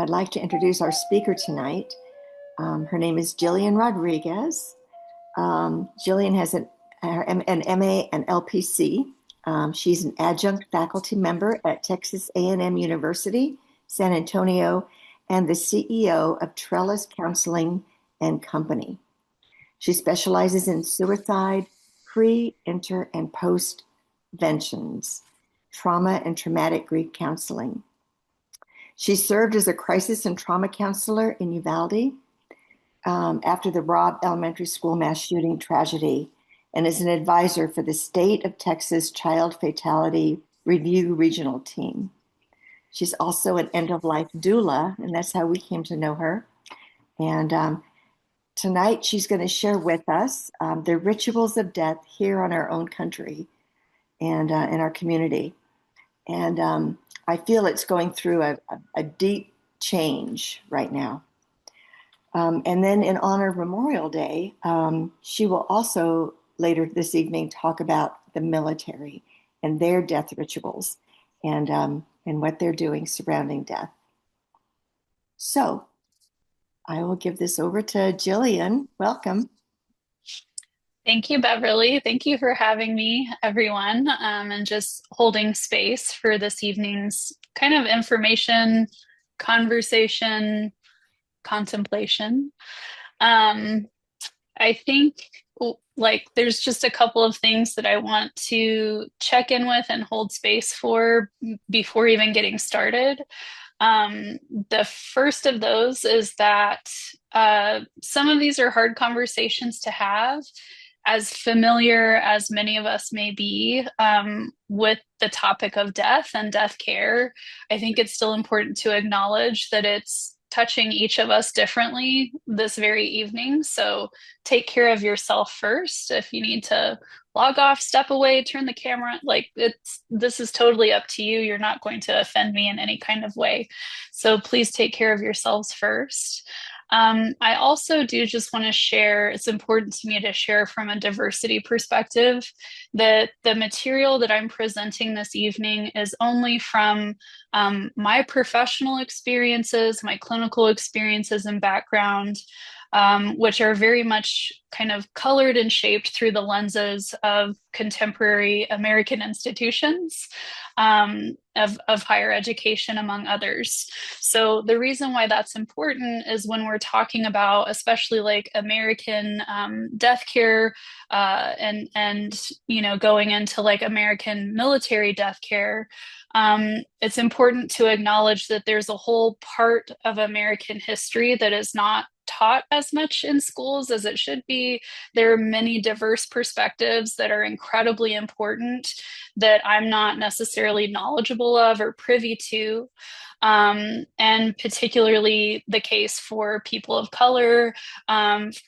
I'd like to introduce our speaker tonight. Her name is Gillian Rodriguez. Gillian has an MA and LPC. She's an adjunct faculty member at Texas A&M University, San Antonio, and the CEO of Trellis Counseling and Company. She specializes in suicide, pre, inter, and post-ventions, trauma and traumatic grief counseling. She served as a crisis and trauma counselor in Uvalde after the Robb Elementary School mass shooting tragedy and is an advisor for the State of Texas Child Fatality Review Regional Team. She's also an end-of-life doula, and that's how we came to know her. And tonight she's going to share with us the rituals of death here on our own country and in our community. And I feel it's going through a deep change right now. And then in honor of Memorial Day, she will also later this evening talk about the military and their death rituals and what they're doing surrounding death. So I will give this over to Gillian. Welcome. Thank you, Beverly. Thank you for having me, everyone, and just holding space for this evening's kind of information, conversation, contemplation. I think like there's just a couple of things that I want to check in with and hold space for before even getting started. The first of those is that some of these are hard conversations to have, as familiar as many of us may be with the topic of death and death care. I think it's still important to acknowledge that it's touching each of us differently this very evening. So take care of yourself first. If you need to log off, step away, turn the camera, this is totally up to you. You're not going to offend me in any kind of way. So please take care of yourselves first. I also do just want to share, it's important to me to share from a diversity perspective that the material that I'm presenting this evening is only from my professional experiences, my clinical experiences and background, which are very much kind of colored and shaped through the lenses of contemporary American institutions of higher education, among others. So the reason why that's important is when we're talking about, especially like American death care and going into like American military death care. It's important to acknowledge that there's a whole part of American history that is not taught as much in schools as it should be. There are many diverse perspectives that are incredibly important that I'm not necessarily knowledgeable of or privy to. And particularly the case for people of color,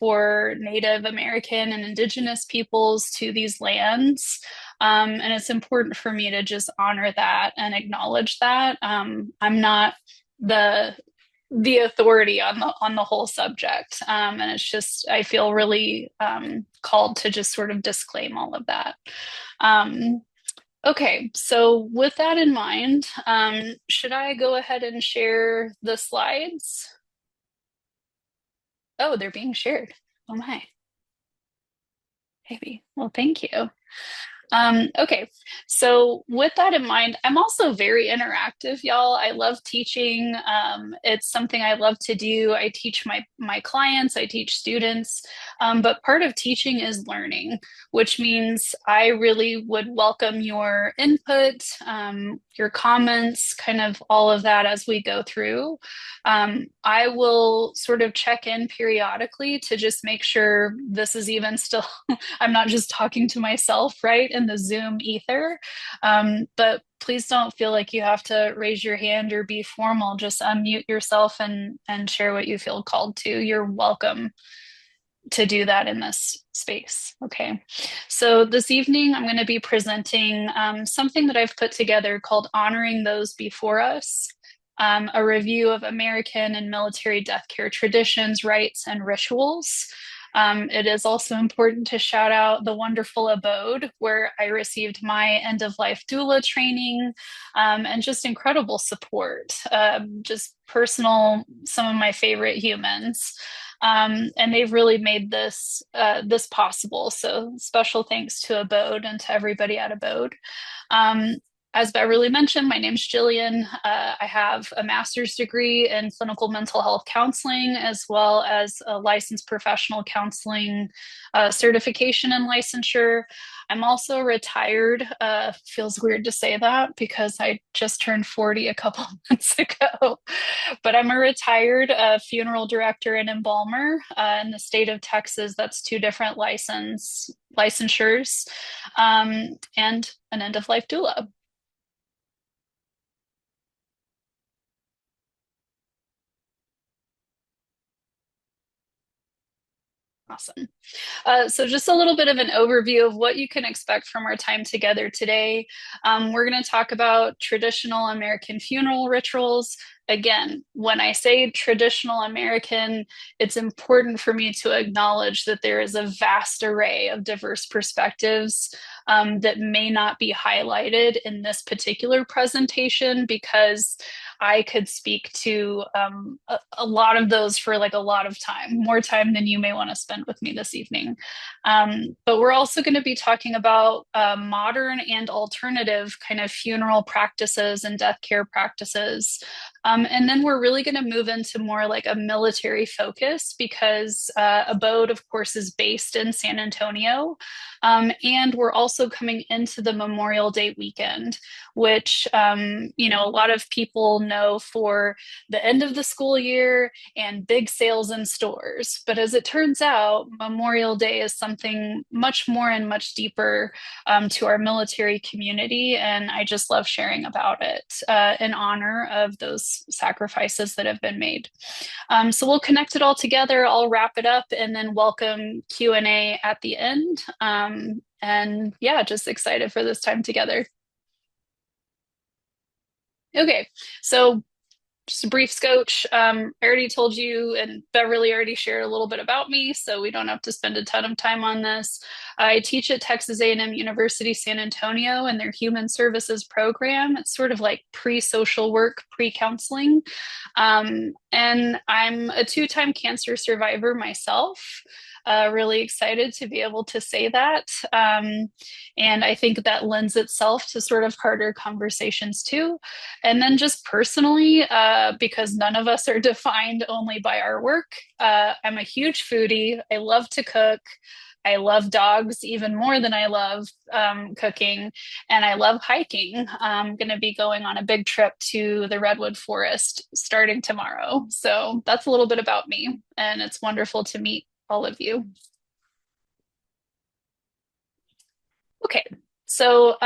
for Native American and Indigenous peoples to these lands. And it's important for me to just honor that and acknowledge that. I'm not the authority on the whole subject. And it's just, I feel really called to just sort of disclaim all of that. Okay, so with that in mind, should I go ahead and share the slides? Oh, they're being shared. Oh my. Maybe. Well, thank you. Okay, so with that in mind, I'm also very interactive, y'all. I love teaching. It's something I love to do. I teach my clients, I teach students, but part of teaching is learning, which means I really would welcome your input, your comments, kind of all of that as we go through. I will sort of check in periodically to just make sure this is even still, I'm not just talking to myself, right, in the Zoom ether. But please don't feel like you have to raise your hand or be formal. Just unmute yourself and share what you feel called to. You're welcome to do that in this space. Okay. So this evening, I'm going to be presenting something that I've put together called Honoring Those Before Us, a review of American and military death care traditions, rites, and rituals. It is also important to shout out the wonderful Abode, where I received my end of life doula training and just incredible support. Just personal, some of my favorite humans. And they've really made this possible. So special thanks to Abode and to everybody at Abode. Um, as Beverly mentioned, my name's Gillian. I have a master's degree in clinical mental health counseling, as well as a licensed professional counseling certification and licensure. I'm also retired. Feels weird to say that because I just turned 40 a couple months ago. But I'm a retired funeral director and embalmer in the state of Texas. That's two different licensures, and an end of life doula. Awesome. So, just a little bit of an overview of what you can expect from our time together today. We're going to talk about traditional American funeral rituals. Again, when I say traditional American, it's important for me to acknowledge that there is a vast array of diverse perspectives that may not be highlighted in this particular presentation because I could speak to a lot of those for like a lot of time, more time than you may want to spend with me this evening. But we're also going to be talking about modern and alternative kind of funeral practices and death care practices. And then we're really going to move into more like a military focus because Abode, of course, is based in San Antonio. And we're also coming into the Memorial Day weekend, which, a lot of people know for the end of the school year and big sales in stores. But as it turns out, Memorial Day is something much more and much deeper to our military community. And I just love sharing about it in honor of those sacrifices that have been made. So we'll connect it all together. I'll wrap it up and then welcome Q&A at the end. And yeah, just excited for this time together. Okay, so just a brief scotch. I already told you, and Beverly already shared a little bit about me, so we don't have to spend a ton of time on this. I teach at Texas A&M University San Antonio in their Human Services program. It's sort of like pre-social work, pre-counseling. And I'm a two-time cancer survivor myself. Really excited to be able to say that. And I think that lends itself to sort of harder conversations too. And then just personally, because none of us are defined only by our work, I'm a huge foodie. I love to cook. I love dogs even more than I love cooking, and I love hiking. I'm going to be going on a big trip to the Redwood Forest starting tomorrow. So that's a little bit about me, and it's wonderful to meet all of you. Okay, so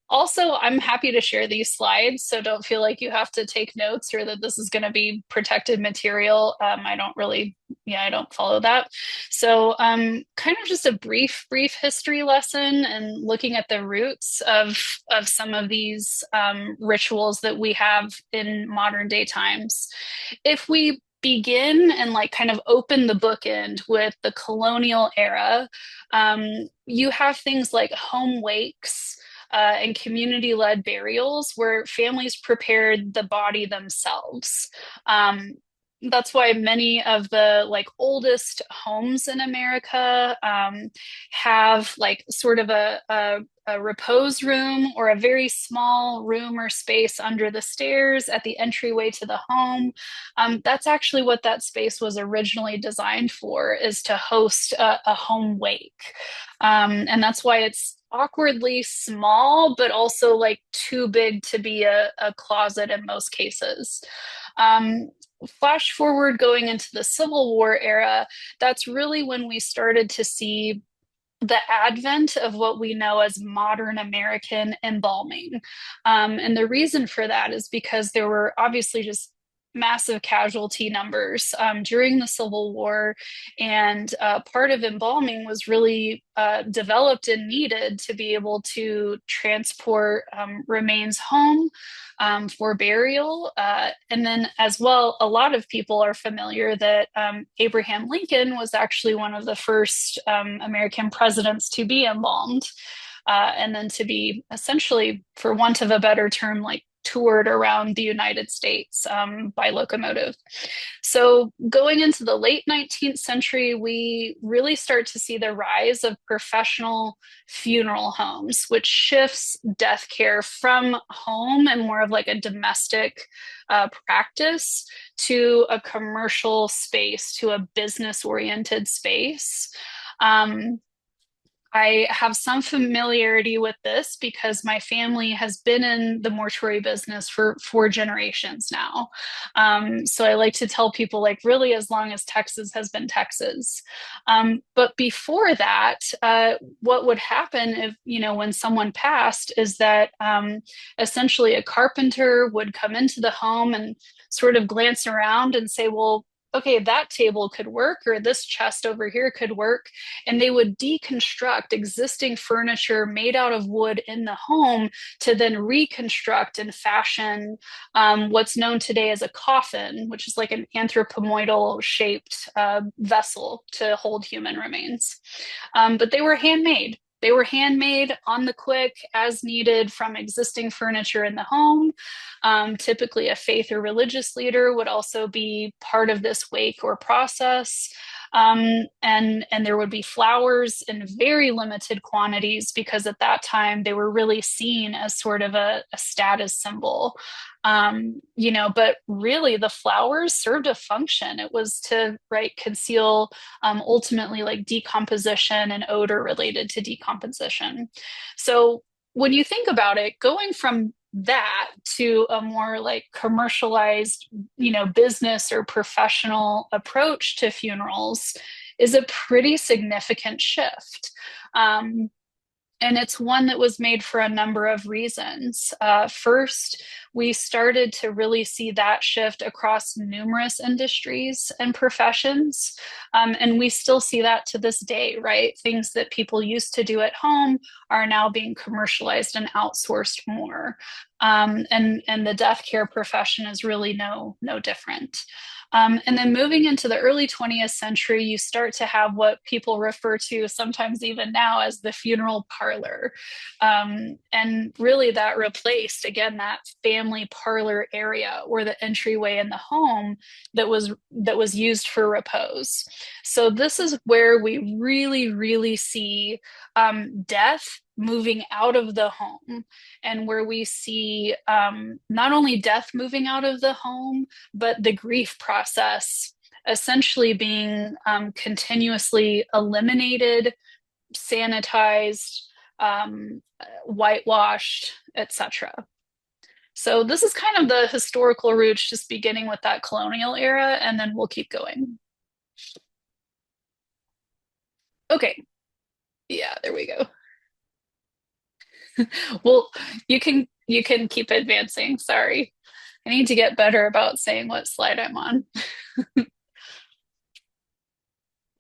also, I'm happy to share these slides, so don't feel like you have to take notes or that this is going to be protected material. I don't really, yeah, I don't follow that. So, kind of just a brief history lesson and looking at the roots of some of these rituals that we have in modern day times. If we begin and like kind of open the bookend with the colonial era, you have things like home wakes and community led burials where families prepared the body themselves. That's why many of the like oldest homes in America have like sort of a repose room or a very small room or space under the stairs at the entryway to the home. That's actually what that space was originally designed for, is to host a home wake. And that's why it's awkwardly small, but also like too big to be a closet in most cases. Flash forward going into the Civil War era, that's really when we started to see the advent of what we know as modern American embalming. And the reason for that is because there were obviously just massive casualty numbers during the Civil War, and part of embalming was really developed and needed to be able to transport remains home for burial. And then, as well, a lot of people are familiar that Abraham Lincoln was actually one of the first American presidents to be embalmed, and then to be essentially, for want of a better term, like toured around the United States by locomotive. So, going into the late 19th century, we really start to see the rise of professional funeral homes, which shifts death care from home and more of like a domestic practice to a commercial space, to a business oriented space. Um, I have some familiarity with this because my family has been in the mortuary business for 4 generations now. So I like to tell people, like, really, as long as Texas has been Texas. But before that, what would happen if, when someone passed is that essentially a carpenter would come into the home and sort of glance around and say, well, okay, that table could work, or this chest over here could work. And they would deconstruct existing furniture made out of wood in the home to then reconstruct and fashion what's known today as a coffin, which is like an anthropomorphal shaped vessel to hold human remains. But they were handmade. They were handmade on the quick as needed from existing furniture in the home. Typically, a faith or religious leader would also be part of this wake or process. And there would be flowers in very limited quantities because at that time they were really seen as sort of a status symbol. But really the flowers served a function. It was to, right, conceal ultimately like decomposition and odor related to decomposition. So when you think about it, going from that to a more like commercialized, business or professional approach to funerals is a pretty significant shift. And it's one that was made for a number of reasons. First, we started to really see that shift across numerous industries and professions. And we still see that to this day, right? Things that people used to do at home are now being commercialized and outsourced more. And the death care profession is really no different. And then moving into the early 20th century, you start to have what people refer to sometimes even now as the funeral parlor. And really that replaced, again, that family parlor area or the entryway in the home that was used for repose. So this is where we really, really see death moving out of the home, and where we see not only death moving out of the home, but the grief process essentially being continuously eliminated, sanitized, whitewashed, etc. So this is kind of the historical roots, just beginning with that colonial era, and then we'll keep going. Okay, yeah, there we go. Well, you can keep advancing. Sorry. I need to get better about saying what slide I'm on.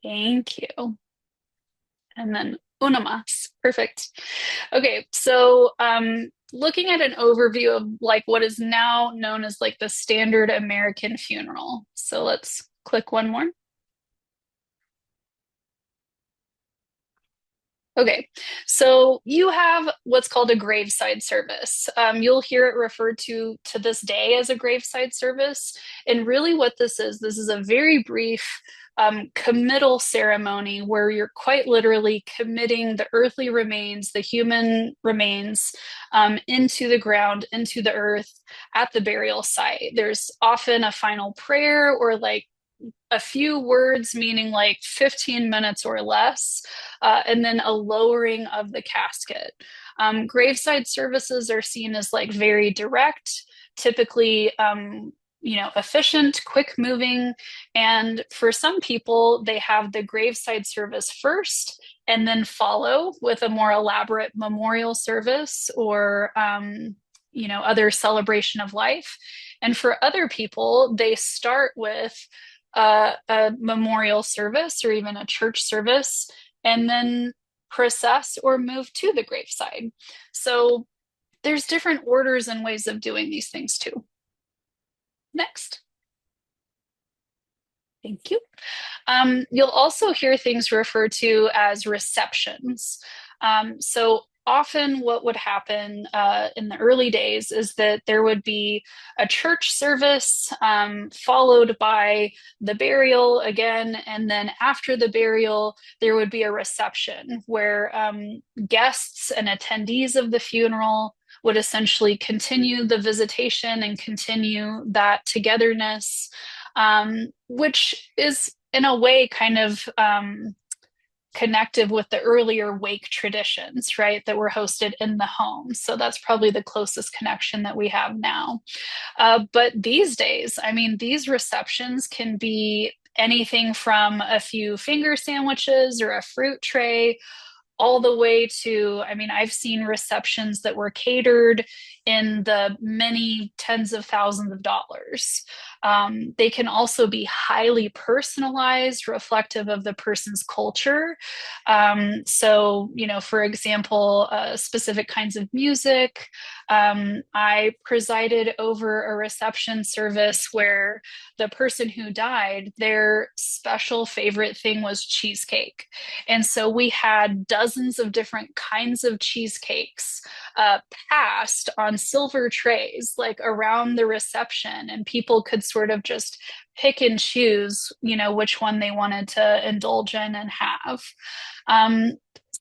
Thank you. And then una más. Perfect. Okay, so looking at an overview of like what is now known as like the standard American funeral. So let's click one more. Okay, so you have what's called a graveside service. You'll hear it referred to this day as a graveside service. And really, what this is a very brief committal ceremony where you're quite literally committing the earthly remains, the human remains, into the ground, into the earth at the burial site. There's often a final prayer or like a few words, meaning like 15 minutes or less, and then a lowering of the casket. Graveside services are seen as like very direct, typically, efficient, quick moving. And for some people, they have the graveside service first and then follow with a more elaborate memorial service or, other celebration of life. And for other people, they start with a memorial service or even a church service, and then process or move to the graveside. So there's different orders and ways of doing these things too. Next. Thank you. You'll also hear things referred to as receptions. So often, what would happen in the early days is that there would be a church service followed by the burial again, and then after the burial, there would be a reception where guests and attendees of the funeral would essentially continue the visitation and continue that togetherness, which is in a way kind of connective with the earlier wake traditions, right, that were hosted in the home. So that's probably the closest connection that we have now. But these days, I mean, these receptions can be anything from a few finger sandwiches or a fruit tray all the way to, I mean, I've seen receptions that were catered in the many tens of thousands of dollars. They can also be highly personalized, reflective of the person's culture. So, you know, for example, specific kinds of music. I presided over a reception service where the person who died, their special favorite thing was cheesecake. And so we had dozens of different kinds of cheesecakes passed on silver trays, like around the reception, and people could sort of just pick and choose, you know, which one they wanted to indulge in and have. Um,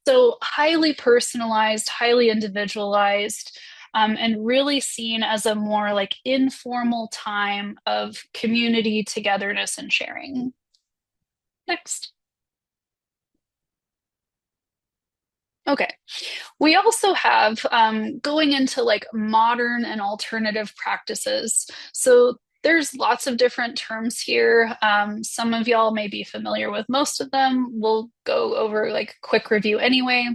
so highly personalized, highly individualized, and really seen as a more like informal time of community togetherness and sharing. Next. Okay. We also have going into like modern and alternative practices. So there's lots of different terms here. Some of y'all may be familiar with most of them. We'll go over like a quick review anyway.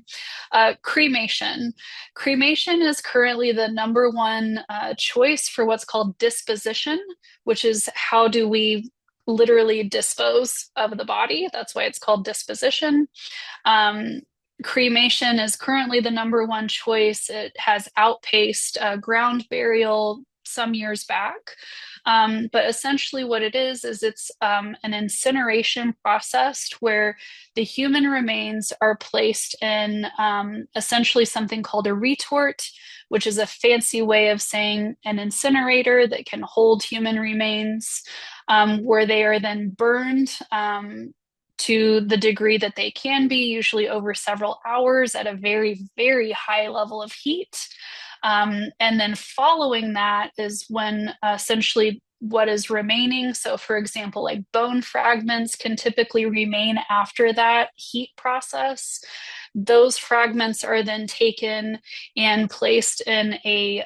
Cremation. Cremation is currently the number one choice for what's called disposition, which is how do we literally dispose of the body. That's why it's called disposition. Um, Cremation is currently the number one choice. It has outpaced ground burial some years back. But essentially, what it is it's an incineration process where the human remains are placed in essentially something called a retort, which is a fancy way of saying an incinerator that can hold human remains, where they are then burned to the degree that they can be, usually over several hours at a very, very high level of heat. And then following that is when essentially what is remaining. So, for example, like bone fragments can typically remain after that heat process. Those fragments are then taken and placed in a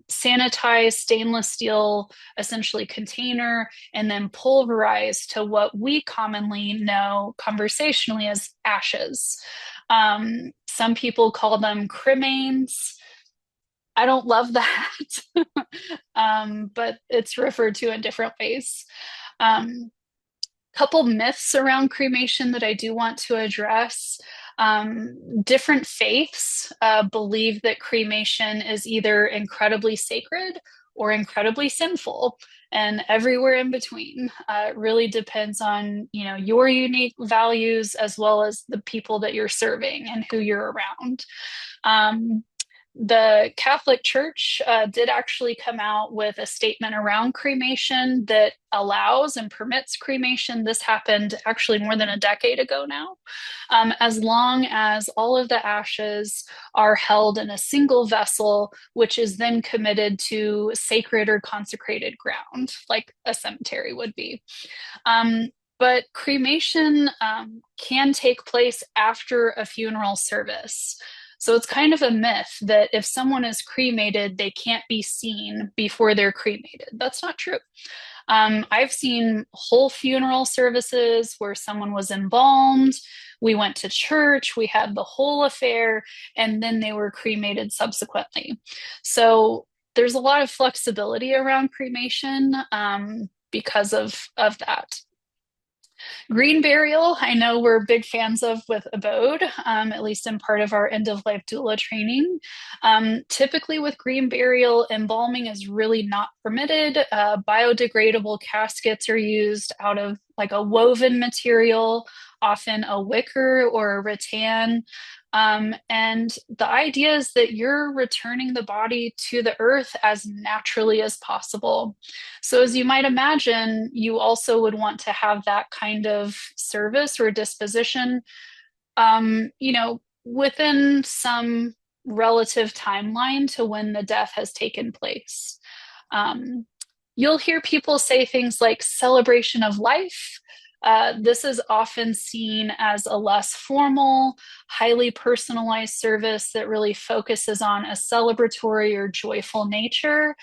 sanitized stainless steel, essentially container, and then pulverized to what we commonly know conversationally as ashes. Some people call them cremains. I don't love that, but it's referred to in different ways. Couple myths around cremation that I do want to address. Different faiths believe that cremation is either incredibly sacred or incredibly sinful, and everywhere in between. It really depends on, you know, your unique values as well as the people that you're serving and who you're around. The Catholic Church did actually come out with a statement around cremation that allows and permits cremation. This happened actually more than a decade ago now, as long as all of the ashes are held in a single vessel, which is then committed to sacred or consecrated ground, like a cemetery would be. But cremation can take place after a funeral service. So it's kind of a myth that if someone is cremated, they can't be seen before they're cremated. That's not true. I've seen whole funeral services where someone was embalmed. We went to church, we had the whole affair, and then they were cremated subsequently. So there's a lot of flexibility around cremation because of that. Green burial, I know we're big fans of with ABODE, at least in part of our end of life doula training. Typically, with green burial, embalming is really not permitted. Biodegradable caskets are used out of like a woven material, often a wicker or a rattan. And the idea is that you're returning the body to the earth as naturally as possible. So, as you might imagine, you also would want to have that kind of service or disposition, within some relative timeline to when the death has taken place. Um, you'll hear people say things like celebration of life. This is often seen as a less formal, highly personalized service that really focuses on a celebratory or joyful nature.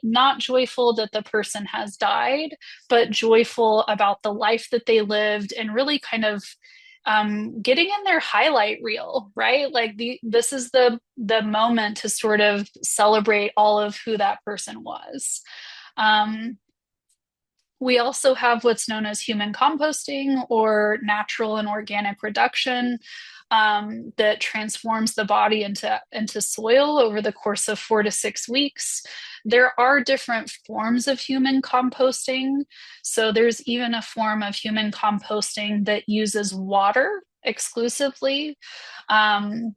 Not joyful that the person has died, but joyful about the life that they lived and really kind of getting in their highlight reel, right? Like this is the moment to sort of celebrate all of who that person was. Um, we also have what's known as human composting or natural and organic reduction that transforms the body into soil over the course of 4 to 6 weeks. There are different forms of human composting. So there's even a form of human composting that uses water exclusively. Um,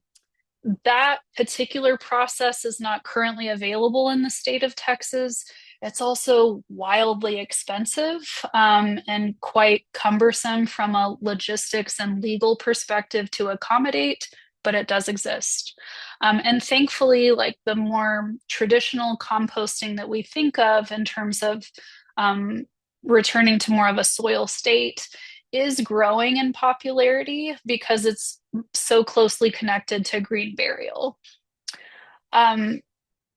that particular process is not currently available in the state of Texas. It's also wildly expensive and quite cumbersome from a logistics and legal perspective to accommodate, but it does exist. And thankfully, like the more traditional composting that we think of in terms of um, returning to more of a soil state is growing in popularity because it's so closely connected to green burial. Um,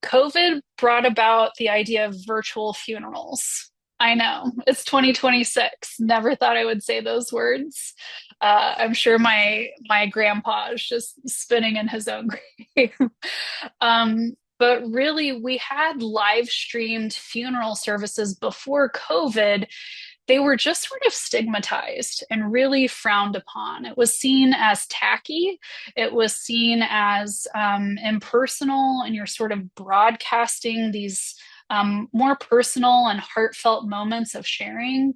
COVID brought about the idea of virtual funerals. I know it's 2026. Never thought I would say those words. I'm sure my grandpa is just spinning in his own grave. But really, we had live streamed funeral services before COVID. They were just sort of stigmatized and really frowned upon. It was seen as tacky. It was seen as impersonal, and you're sort of broadcasting these more personal and heartfelt moments of sharing.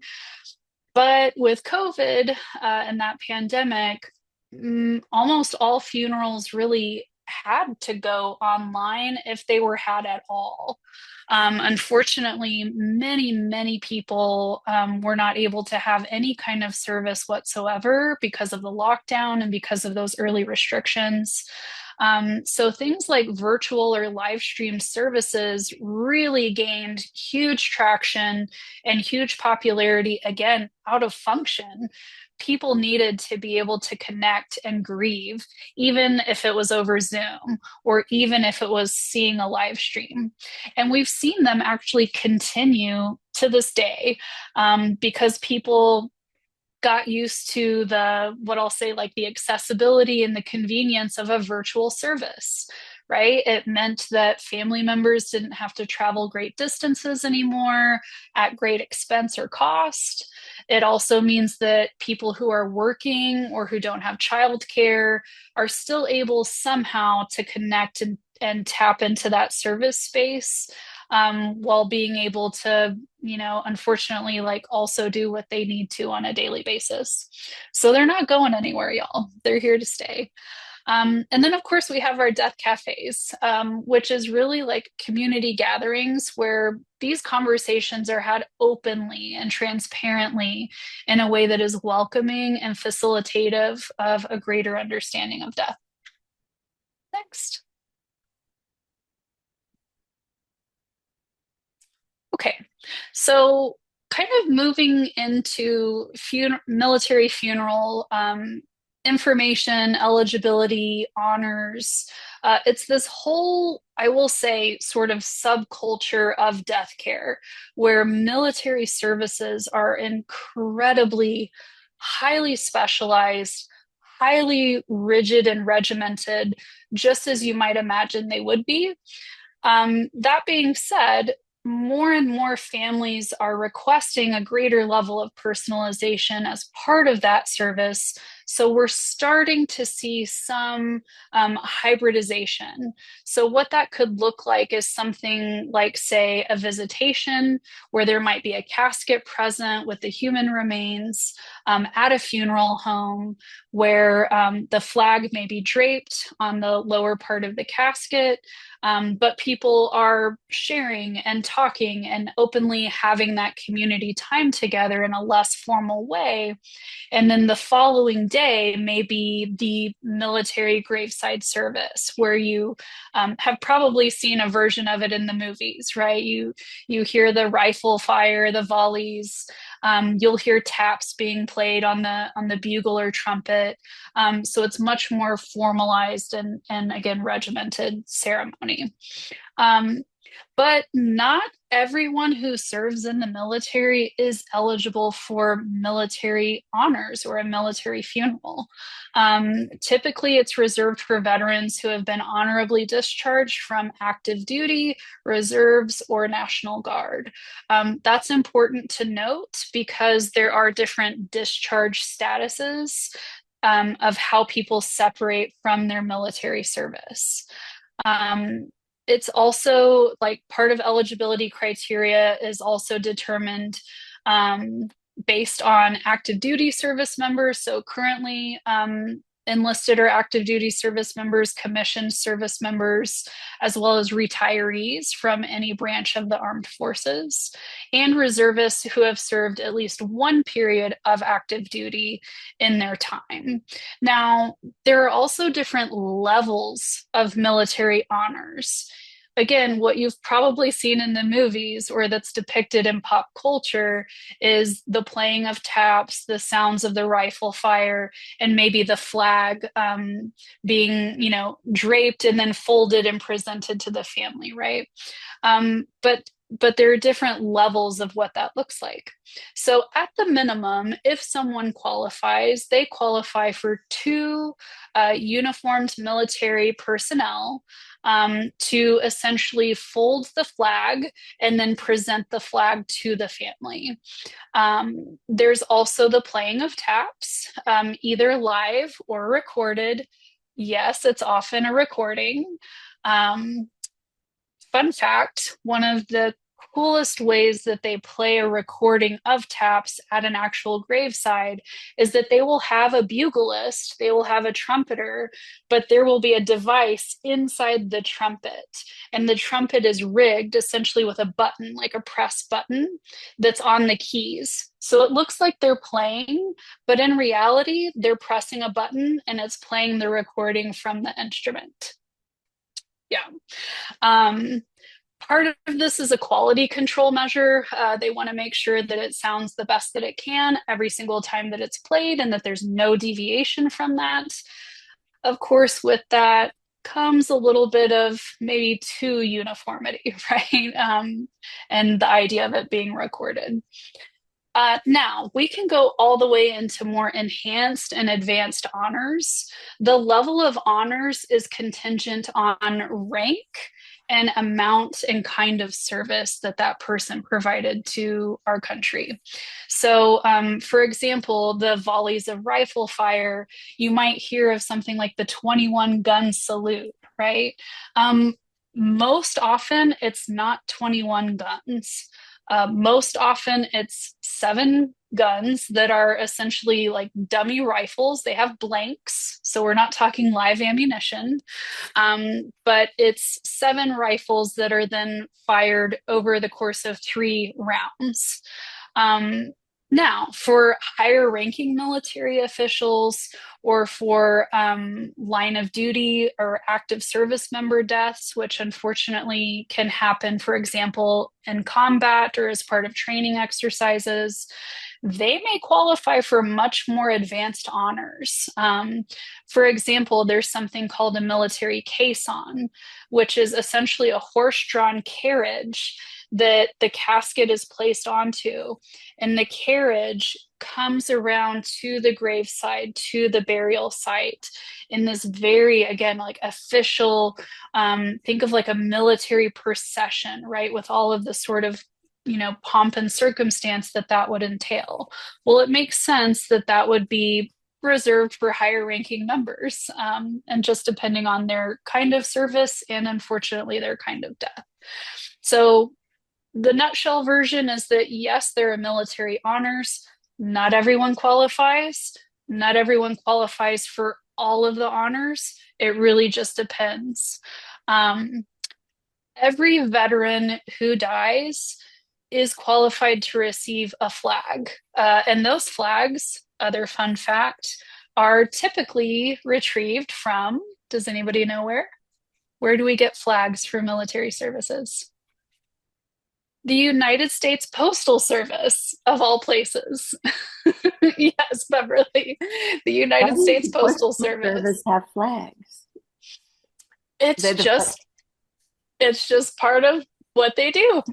But with COVID and that pandemic, almost all funerals really had to go online if they were had at all. Unfortunately, many people were not able to have any kind of service whatsoever because of the lockdown and because of those early restrictions. So things like virtual or live streamed services really gained huge traction and huge popularity, again, out of function. People needed to be able to connect and grieve, even if it was over Zoom or even if it was seeing a live stream. And we've seen them actually continue to this day because people got used to the what I'll say like the accessibility and the convenience of a virtual service, right? It meant that family members didn't have to travel great distances anymore at great expense or cost. It also means that people who are working or who don't have childcare are still able somehow to connect and tap into that service space while being able to, unfortunately, like also do what they need to on a daily basis. So they're not going anywhere, y'all. They're here to stay. And then, of course, we have our death cafes, which is really like community gatherings where these conversations are had openly and transparently in a way that is welcoming and facilitative of a greater understanding of death. Next. Okay, so kind of moving into military funeral information, eligibility, honors. It's this whole, I will say, sort of subculture of death care where military services are incredibly highly specialized, highly rigid and regimented, just as you might imagine they would be. That being said, more and more families are requesting a greater level of personalization as part of that service. So we're starting to see some hybridization. So, what that could look like is something like, say, a visitation where there might be a casket present with the human remains at a funeral home where the flag may be draped on the lower part of the casket, but people are sharing and talking and openly having that community time together in a less formal way. And then the following day may be the military graveside service, where you have probably seen a version of it in the movies, right? You hear the rifle fire, the volleys. You'll hear taps being played on the bugle or trumpet. So it's much more formalized and again regimented ceremony. Um, but not everyone who serves in the military is eligible for military honors or a military funeral. Typically, it's reserved for veterans who have been honorably discharged from active duty, reserves, or National Guard. That's important to note because there are different discharge statuses of how people separate from their military service. Um, it's also like part of eligibility criteria is also determined um, based on active duty service members. So currently, enlisted or active duty service members, commissioned service members, as well as retirees from any branch of the armed forces, and reservists who have served at least one period of active duty in their time. Now, there are also different levels of military honors. Again, what you've probably seen in the movies or that's depicted in pop culture is the playing of taps, the sounds of the rifle fire, and maybe the flag being, draped and then folded and presented to the family, right? But there are different levels of what that looks like. So, at the minimum, if someone qualifies, they qualify for two uniformed military personnel to essentially fold the flag and then present the flag to the family. There's also the playing of taps, either live or recorded. Yes, it's often a recording. Um, Fun fact, one of the coolest ways that they play a recording of taps at an actual graveside is that they will have a buglist, they will have a trumpeter, but there will be a device inside the trumpet. And the trumpet is rigged essentially with a button, like a press button that's on the keys. So it looks like they're playing, but in reality, they're pressing a button and it's playing the recording from the instrument. Yeah. Um, Part of this is a quality control measure. They want to make sure that it sounds the best that it can every single time that it's played and that there's no deviation from that. Of course, with that comes a little bit of maybe too uniformity, right? And the idea of it being recorded. Now, we can go all the way into more enhanced and advanced honors. The level of honors is contingent on rank and amount and kind of service that that person provided to our country. So, for example, the volleys of rifle fire, you might hear of something like the 21 gun salute, right? Most often, it's not 21 guns. Most often, it's 7 guns that are essentially like dummy rifles. They have blanks, so we're not talking live ammunition, but it's 7 rifles that are then fired over the course of 3 rounds. Um, Now, for higher ranking military officials or for line of duty or active service member deaths, which unfortunately can happen, for example, in combat or as part of training exercises, they may qualify for much more advanced honors. For example, there's something called a military caisson, which is essentially a horse drawn carriage that the casket is placed onto. And the carriage comes around to the graveside, to the burial site in this very, again, like official, think of like a military procession, right? With all of the sort of, pomp and circumstance that that would entail. Well, it makes sense that that would be reserved for higher ranking members, and just depending on their kind of service and unfortunately their kind of death. So the nutshell version is that yes, there are military honors. Not everyone qualifies. Not everyone qualifies for all of the honors. It really just depends. Um, every veteran who dies is qualified to receive a flag. And those flags, other fun fact, are typically retrieved from, does anybody know where? Where do we get flags for military services? The United States Postal Service, of all places. Yes, Beverly. The Why United does States the Postal Postal Service. Service have flags? It's They're the flag. just it's just part of what they do.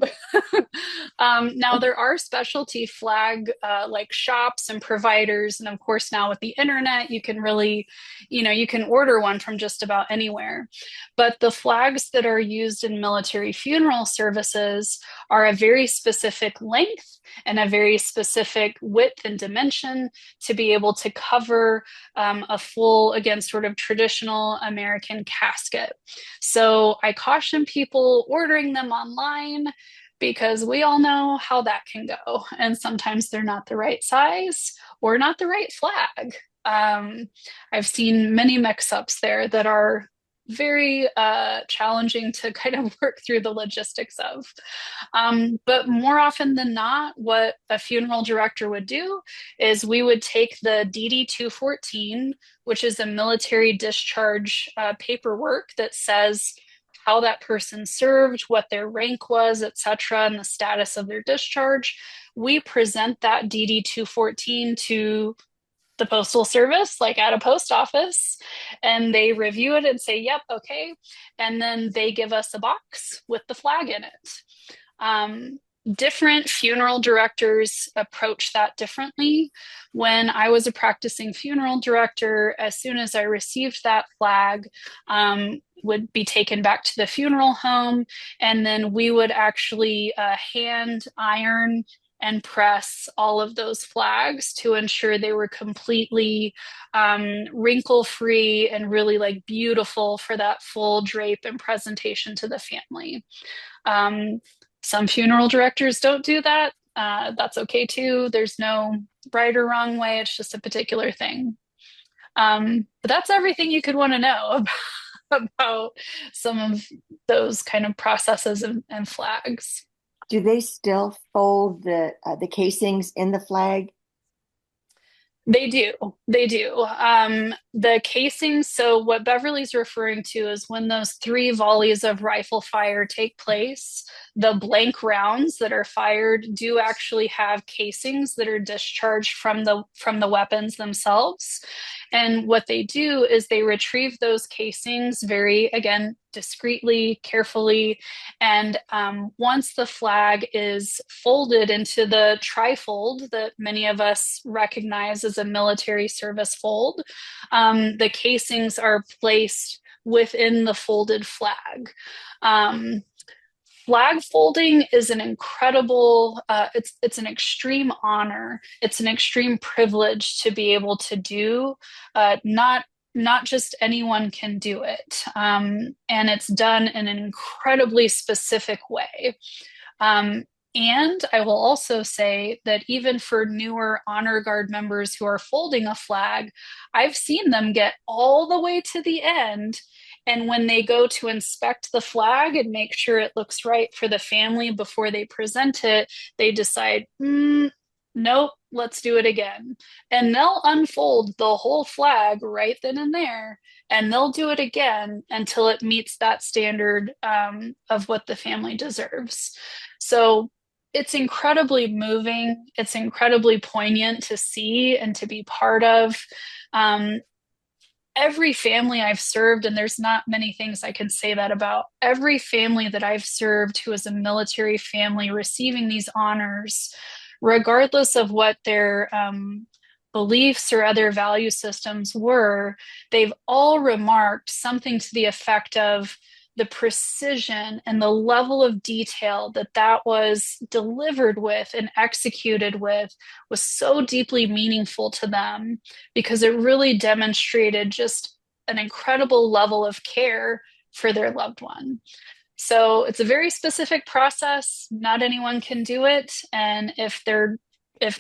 Now there are specialty flag like shops and providers, and of course now with the internet, you can really, you can order one from just about anywhere. But the flags that are used in military funeral services are a very specific length and a very specific width and dimension to be able to cover a full, again, sort of traditional American casket. So I caution people ordering them online because we all know how that can go. And sometimes they're not the right size or not the right flag. I've seen many mix ups there that are very challenging to kind of work through the logistics of. But more often than not, what a funeral director would do is we would take the DD 214, which is a military discharge paperwork that says how that person served, what their rank was, etc., and the status of their discharge. We present that DD 214 to the Postal Service, like at a post office, and they review it and say, yep, okay. And then they give us a box with the flag in it. Different funeral directors approach that differently. When I was a practicing funeral director, as soon as I received that flag, would be taken back to the funeral home, and then we would actually hand iron and press all of those flags to ensure they were completely wrinkle free and really like beautiful for that full drape and presentation to the family. Some funeral directors don't do that. That's okay too. There's no right or wrong way. It's just a particular thing. But that's everything you could want to know about some of those kind of processes and flags. Do they still fold the casings in the flag? They do. They do. The casings, so what Beverly's referring to is when those 3 volleys of rifle fire take place, the blank rounds that are fired do actually have casings that are discharged from the weapons themselves. And what they do is they retrieve those casings very, again, discreetly, carefully. And once the flag is folded into the trifold that many of us recognize as a military service fold, the casings are placed within the folded flag. Flag folding is an incredible, it's an extreme honor. It's an extreme privilege to be able to do. Not just anyone can do it. And it's done in an incredibly specific way. And I will also say that even for newer honor guard members who are folding a flag, I've seen them get all the way to the end. And when they go to inspect the flag and make sure it looks right for the family before they present it, they decide, nope, let's do it again. And they'll unfold the whole flag right then and there, and they'll do it again until it meets that standard of what the family deserves. So it's incredibly moving. It's incredibly poignant to see and to be part of. Every family I've served, and there's not many things I can say that about, every family that I've served who is a military family receiving these honors regardless of what their beliefs or other value systems were, they've all remarked something to the effect of the precision and the level of detail that that was delivered with and executed with was so deeply meaningful to them because it really demonstrated just an incredible level of care for their loved one. So it's a very specific process. Not anyone can do it. And if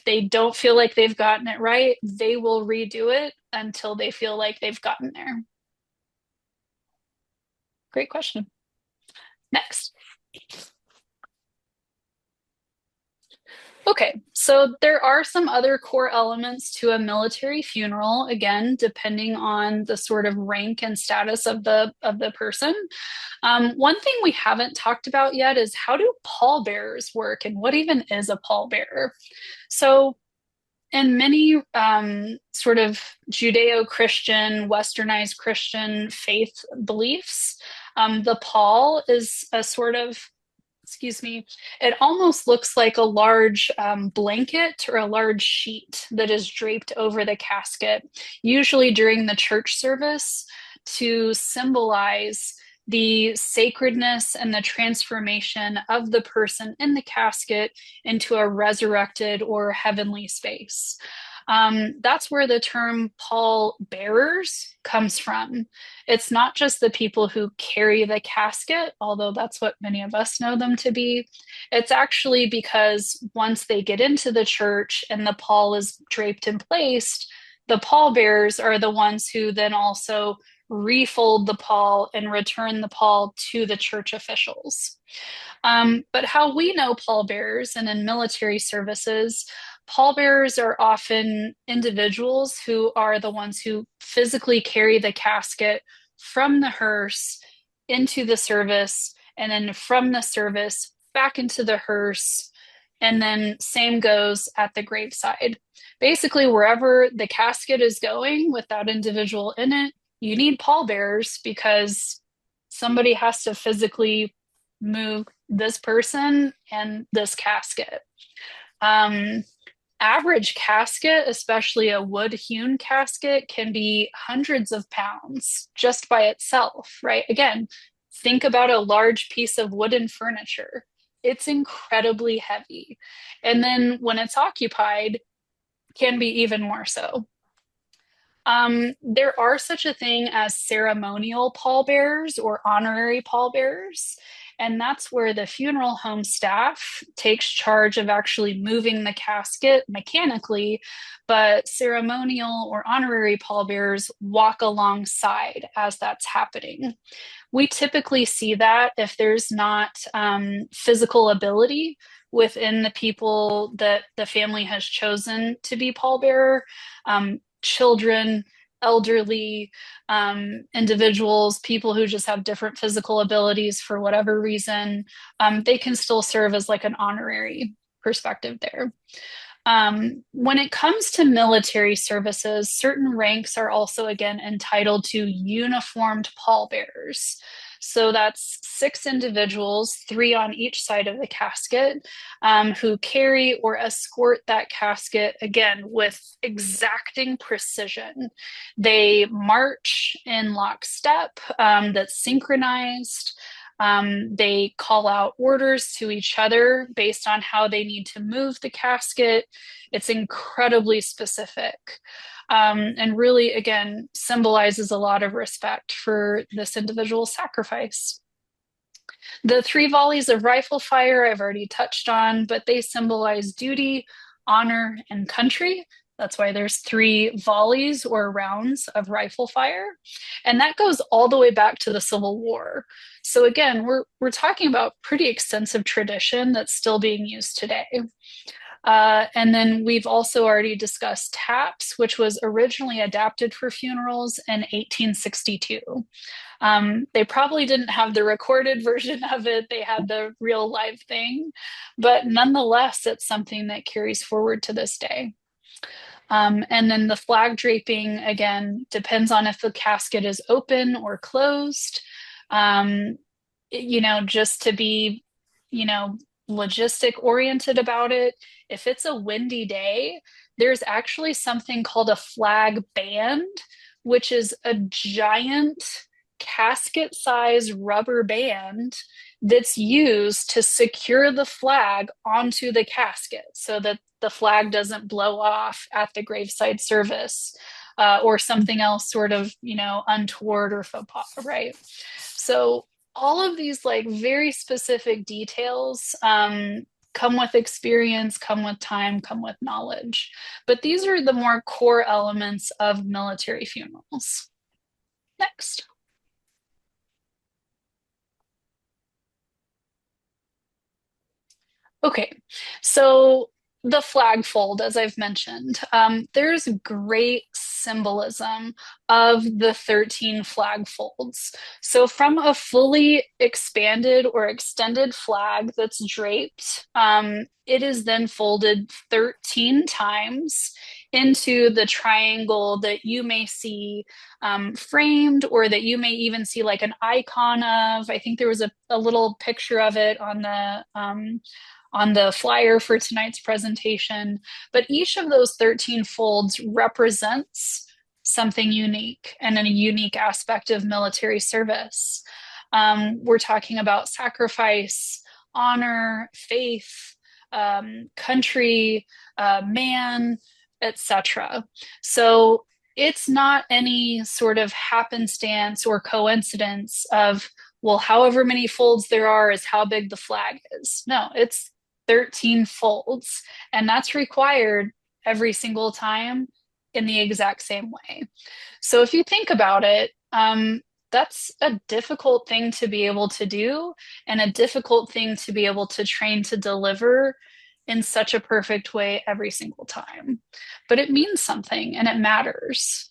they don't feel like they've gotten it right, they will redo it until they feel like they've gotten there. Great question. Next. Okay, so there are some other core elements to a military funeral, again, depending on the sort of rank and status of the person. One thing we haven't talked about yet is how do pallbearers work and what even is a pallbearer? So in many sort of Judeo-Christian, westernized Christian faith beliefs, the pall is a sort of, excuse me, it almost looks like a large blanket or a large sheet that is draped over the casket, usually during the church service to symbolize the sacredness and the transformation of the person in the casket into a resurrected or heavenly space. That's where the term pall bearers comes from. It's not just the people who carry the casket, although that's what many of us know them to be. It's actually because once they get into the church and the pall is draped and placed, the pall bearers are the ones who then also refold the pall and return the pall to the church officials. But how we know pallbearers and in military services, pallbearers are often individuals who are the ones who physically carry the casket from the hearse into the service, and then from the service back into the hearse, and then same goes at the graveside. Basically, wherever the casket is going with that individual in it, you need pallbearers because somebody has to physically move this person and this casket. Average casket, especially a wood hewn casket, can be hundreds of pounds just by itself, right? Again, think about a large piece of wooden furniture. It's incredibly heavy. And then when it's occupied, can be even more so. There are such a thing as ceremonial pallbearers or honorary pallbearers, and that's where the funeral home staff takes charge of actually moving the casket mechanically, but ceremonial or honorary pallbearers walk alongside as that's happening. We typically see that if there's not physical ability within the people that the family has chosen to be pallbearer. Children, elderly individuals, people who just have different physical abilities for whatever reason, they can still serve as like an honorary perspective there. When it comes to military services, certain ranks are also again entitled to uniformed pallbearers. So that's 6 individuals, 3 on each side of the casket, who carry or escort that casket again with exacting precision. They march in lockstep, that's synchronized. They call out orders to each other based on how they need to move the casket. It's incredibly specific. And really, again, symbolizes a lot of respect for this individual's sacrifice. The 3 volleys of rifle fire I've already touched on, but they symbolize duty, honor, and country. That's why there's 3 volleys or rounds of rifle fire. And that goes all the way back to the Civil War. So again, we're talking about pretty extensive tradition that's still being used today. And then we've also already discussed taps, which was originally adapted for funerals in 1862. They probably didn't have the recorded version of it. They had the real live thing, but nonetheless, it's something that carries forward to this day. And then the flag draping, again, depends on if the casket is open or closed. Just to be, you know, logistic oriented about it, if it's a windy day, there's actually something called a flag band, which is a giant casket size rubber band that's used to secure the flag onto the casket so that the flag doesn't blow off at the graveside service, or something else sort of, untoward or faux pas, right? So all of these like very specific details come with experience, come with time, come with knowledge. But these are the more core elements of military funerals. Next. Okay, so the flag fold, as I've mentioned, there's great symbolism of the 13 flag folds. So, from a fully expanded or extended flag that's draped, it is then folded 13 times into the triangle that you may see framed, or that you may even see like an icon of. I think there was a little picture of it on the flyer for tonight's presentation. But each of those 13 folds represents something unique and a unique aspect of military service. We're talking about sacrifice, honor, faith, country, man, etc. So it's not any sort of happenstance or coincidence of, well, however many folds there are is how big the flag is. No, it's 13 folds, and that's required every single time in the exact same way. So if you think about it, that's a difficult thing to be able to do, and a difficult thing to be able to train to deliver in such a perfect way every single time. But it means something and it matters.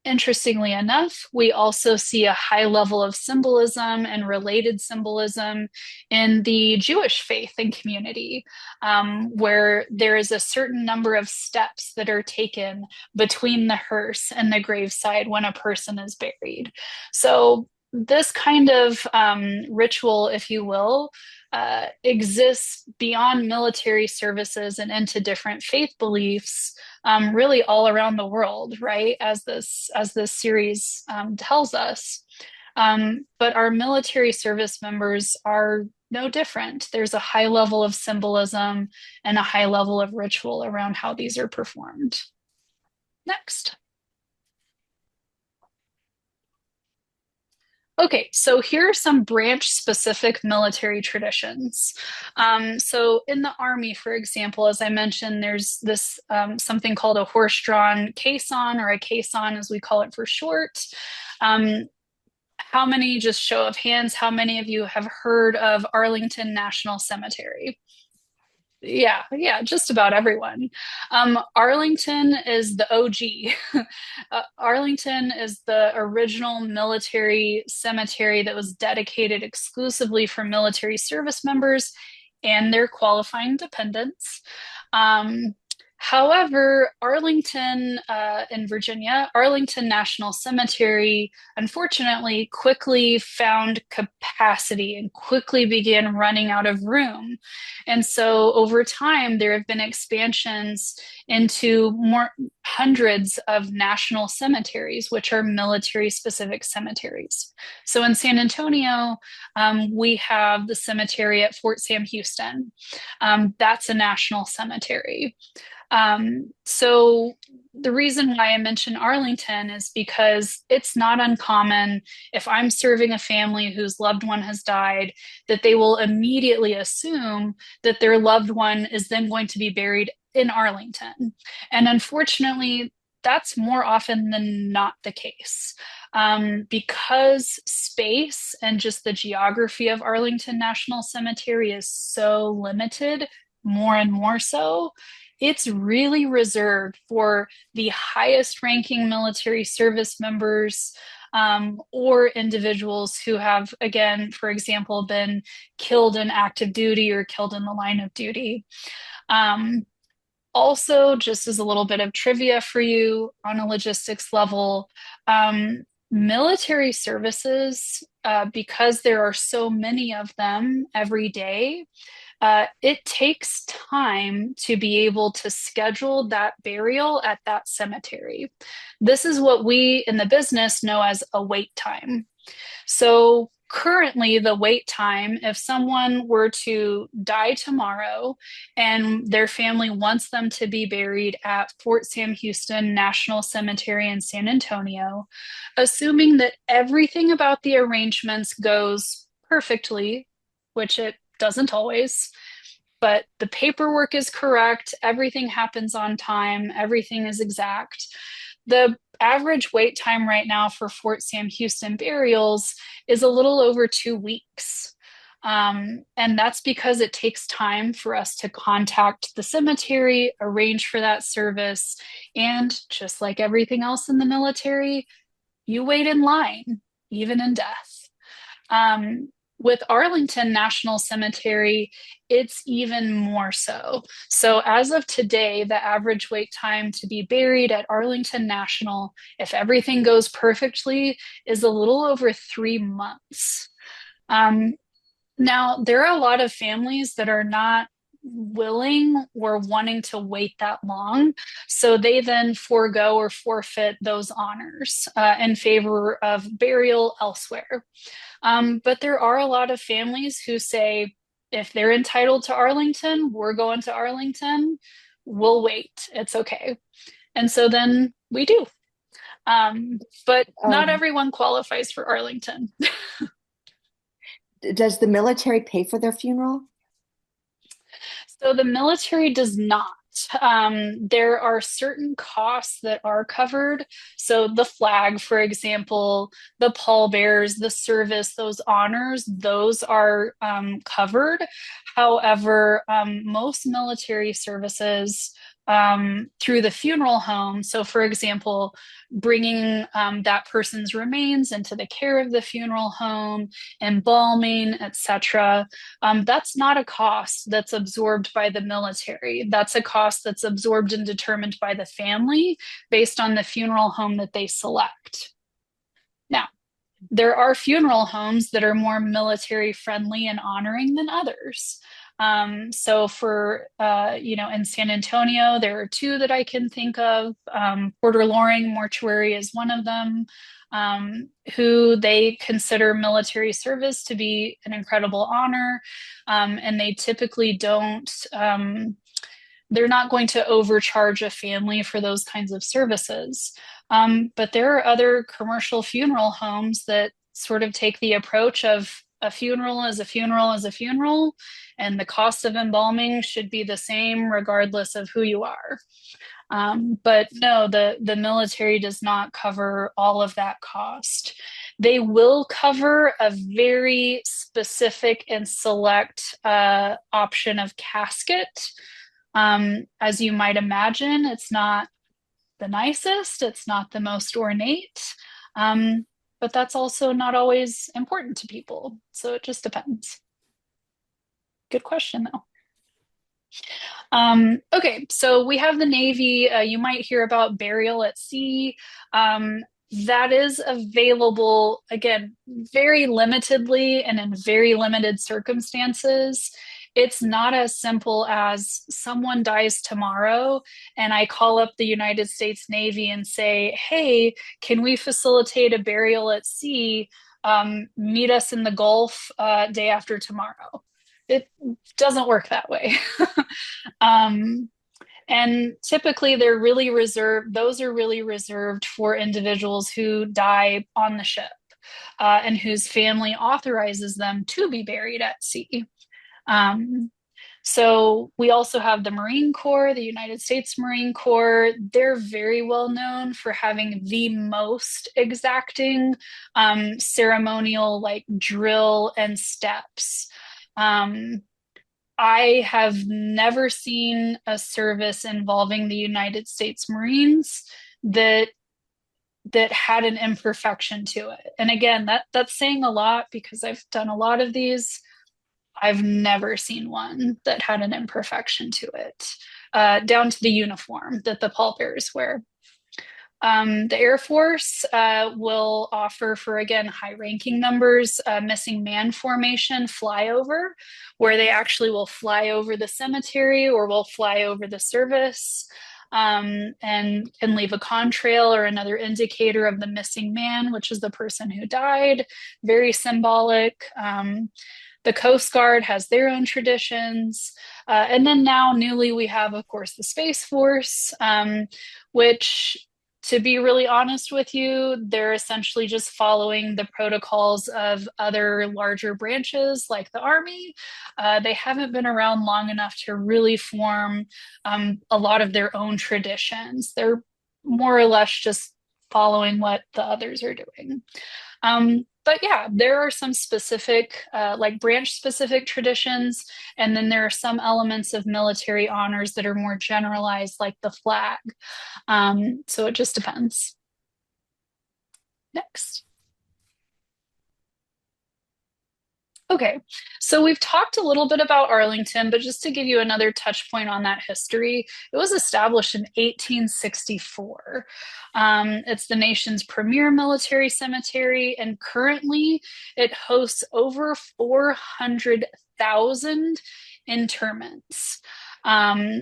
Interestingly enough, we also see a high level of symbolism and related symbolism in the Jewish faith and community, where there is a certain number of steps that are taken between the hearse and the graveside when a person is buried. So, this kind of ritual, if you will, exists beyond military services and into different faith beliefs, really all around the world, right? As this series tells us. But our military service members are no different. There's a high level of symbolism and a high level of ritual around how these are performed. Next. Okay, so here are some branch specific military traditions. So, in the Army, for example, as I mentioned, there's this something called a horse drawn caisson, or a caisson as we call it for short. Um, how many, just show of hands, how many of you have heard of Arlington National Cemetery? Yeah, just about everyone. Arlington is the OG. Arlington is the original military cemetery that was dedicated exclusively for military service members and their qualifying dependents. Um, However, Arlington, in Virginia, Arlington National Cemetery, unfortunately, quickly found capacity and quickly began running out of room. And so over time, there have been expansions into more hundreds of national cemeteries, which are military specific cemeteries. So in San Antonio, we have the cemetery at Fort Sam Houston. That's a national cemetery. So the reason why I mention Arlington is because it's not uncommon, if I'm serving a family whose loved one has died, that they will immediately assume that their loved one is then going to be buried in Arlington. And unfortunately, that's more often than not the case. Because space and just the geography of Arlington National Cemetery is so limited, more and more so, it's really reserved for the highest ranking military service members, or individuals who have, again, for example, been killed in active duty or killed in the line of duty. Um, Also, just as a little bit of trivia for you on a logistics level, Military services, because there are so many of them every day, it takes time to be able to schedule that burial at that cemetery. This is what we in the business know as a wait time. So currently, the wait time, if someone were to die tomorrow and their family wants them to be buried at Fort Sam Houston National Cemetery in San Antonio, assuming that everything about the arrangements goes perfectly, which it doesn't always, but the paperwork is correct, everything happens on time, everything is exact. The average wait time right now for Fort Sam Houston burials is a little over 2 weeks. And that's because it takes time for us to contact the cemetery, arrange for that service, and just like everything else in the military, you wait in line, even in death. Um, with Arlington National Cemetery, it's even more so. So, as of today, the average wait time to be buried at Arlington National, if everything goes perfectly, is a little over 3 months. Um, Now, there are a lot of families that are not willing or wanting to wait that long. So they then forego or forfeit those honors in favor of burial elsewhere. But there are a lot of families who say, if they're entitled to Arlington, we're going to Arlington. We'll wait. It's okay. And so then we do. But not Um, everyone qualifies for Arlington. does the military pay for their funeral? So the military does not. There are certain costs that are covered. So the flag, for example, the pallbearers, the service, those honors, those are covered. However, most military services through the funeral home, so for example, bringing that person's remains into the care of the funeral home, embalming, etc. That's not a cost that's absorbed by the military. That's a cost that's absorbed and determined by the family based on the funeral home that they select. Now, there are funeral homes that are more military friendly and honoring than others. So in San Antonio, there are two that I can think of. Porter Loring Mortuary is one of them, who they consider military service to be an incredible honor. And they typically don't, they're not going to overcharge a family for those kinds of services. But there are other commercial funeral homes that sort of take the approach of a funeral is a funeral is a funeral, and the cost of embalming should be the same regardless of who you are. But no, the military does not cover all of that cost. They will cover a very specific and select option of casket. As you might imagine, it's not the nicest, it's not the most ornate, but that's also not always important to people. So it just depends. Good question, though. Okay, so we have the Navy. You might hear about burial at sea. That is available, again, very limitedly and in very limited circumstances. It's not as simple as someone dies tomorrow and I call up the United States Navy and say, hey, can we facilitate a burial at sea? Meet us in the Gulf day after tomorrow. It doesn't work that way. um, and typically they're really reserved, those are really reserved for individuals who die on the ship and whose family authorizes them to be buried at sea. Um, so we also have the Marine Corps, the United States Marine Corps. They're very well known for having the most exacting ceremonial like drill and steps. Um, I have never seen a service involving the United States Marines that had an imperfection to it. And again, that's saying a lot because I've done a lot of these. I've never seen one that had an imperfection to it, down to the uniform that the pallbearers wear. The Air Force will offer for, again, high-ranking members, missing man formation flyover, where they actually will fly over the cemetery or will fly over the service, and can leave a contrail or another indicator of the missing man, which is the person who died. Very symbolic. The Coast Guard has their own traditions. And then now, newly, we have, of course, the Space Force, which, to be really honest with you, they're essentially just following the protocols of other larger branches like the Army. They haven't been around long enough to really form a lot of their own traditions. They're more or less just following what the others are doing. But yeah, there are some specific, like branch specific traditions, and then there are some elements of military honors that are more generalized, like the flag. So it just depends. Next. Okay, so we've talked a little bit about Arlington, but just to give you another touch point on that history, it was established in 1864. It's the nation's premier military cemetery, and currently it hosts over 400,000 interments.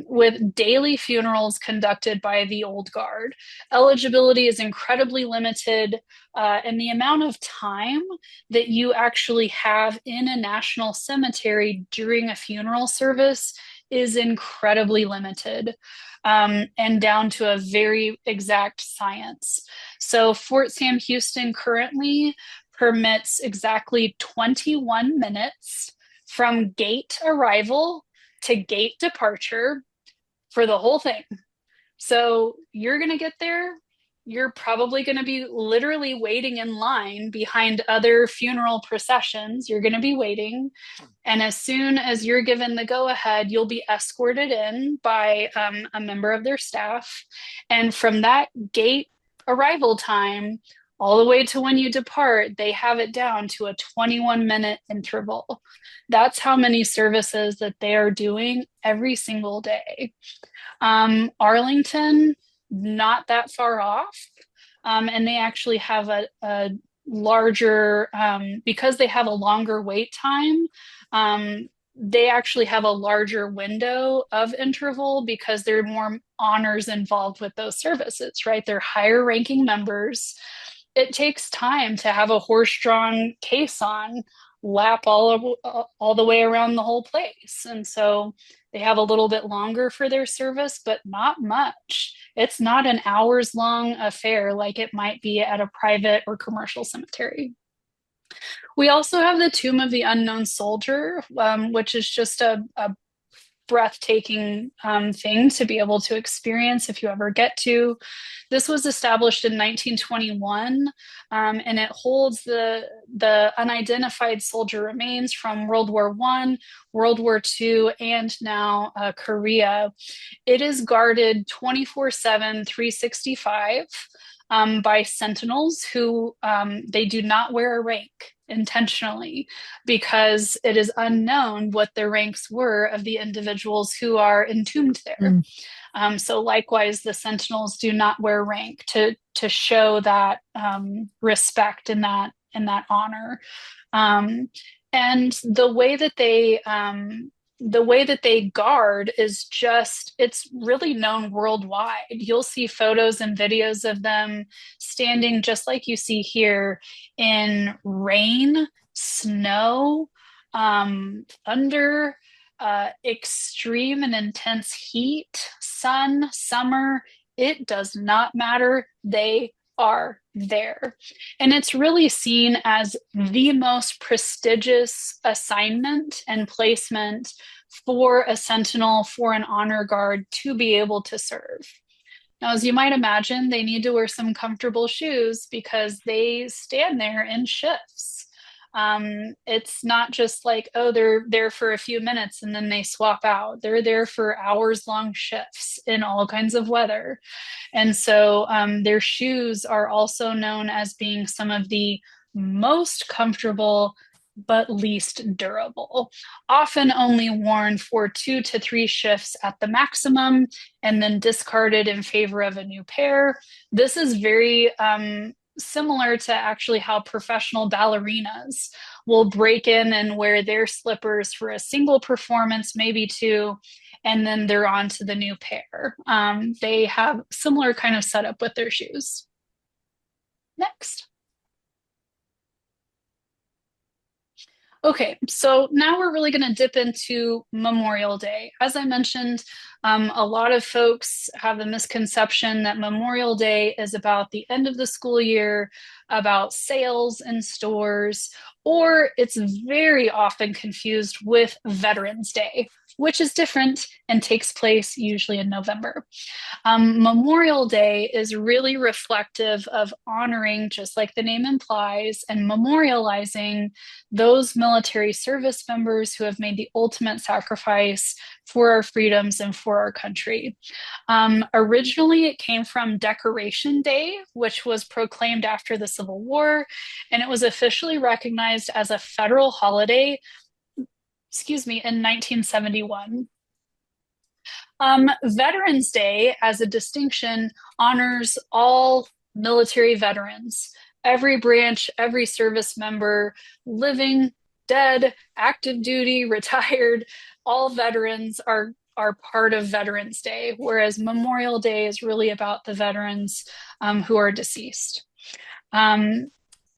With daily funerals conducted by the Old Guard. Eligibility is incredibly limited, and the amount of time that you actually have in a national cemetery during a funeral service is incredibly limited, and down to a very exact science. So, Fort Sam Houston currently permits exactly 21 minutes from gate arrival to gate departure for the whole thing. So you're going to get there. You're probably going to be literally waiting in line behind other funeral processions. You're going to be waiting. And as soon as you're given the go ahead, you'll be escorted in by a member of their staff. And from that gate arrival time, all the way to when you depart, they have it down to a 21-minute interval. That's how many services that they are doing every single day. Arlington, not that far off. And they actually have a larger, because they have a longer wait time, they actually have a larger window of interval because there are more honors involved with those services, right? They're higher ranking members. It takes time to have a horse-drawn caisson lap all the way around the whole place. And so they have a little bit longer for their service, but not much. It's not an hours long affair like it might be at a private or commercial cemetery. We also have the Tomb of the Unknown Soldier, which is just a breathtaking thing to be able to experience if you ever get to. This was established in 1921, and it holds the unidentified soldier remains from World War One, World War II, and now Korea. It is guarded 24/7, 365 by sentinels who they do not wear a rank intentionally because it is unknown what the ranks were of the individuals who are entombed there. So likewise, the sentinels do not wear rank to show that respect and that honor. And the way that they guard is just, it's really known worldwide. You'll see photos and videos of them standing just like you see here in rain, snow, thunder, extreme and intense heat, sun, summer. It does not matter. They are there. And it's really seen as the most prestigious assignment and placement for a sentinel, for an honor guard to be able to serve. Now, as you might imagine, they need to wear some comfortable shoes because they stand there in shifts. It's not just like, oh, they're there for a few minutes and then they swap out. They're there for hours long shifts in all kinds of weather. And so their shoes are also known as being some of the most comfortable but least durable, often only worn for 2 to 3 shifts at the maximum and then discarded in favor of a new pair. This is very similar to actually how professional ballerinas will break in and wear their slippers for a single performance, maybe two, and then they're on to the new pair. They have similar kind of setup with their shoes. Next. Okay, so now we're really going to dip into Memorial Day. As I mentioned, a lot of folks have the misconception that Memorial Day is about the end of the school year, about sales in stores, or it's very often confused with Veterans Day, which is different and takes place usually in November. Memorial Day is really reflective of honoring, just like the name implies, and memorializing those military service members who have made the ultimate sacrifice for our freedoms and for our country. Originally, it came from Decoration Day, which was proclaimed after the Civil War, and it was officially recognized as a federal holiday, in 1971. Veterans Day, as a distinction, honors all military veterans, every branch, every service member, living, dead, active duty, retired, all veterans are part of Veterans Day, whereas Memorial Day is really about the veterans who are deceased.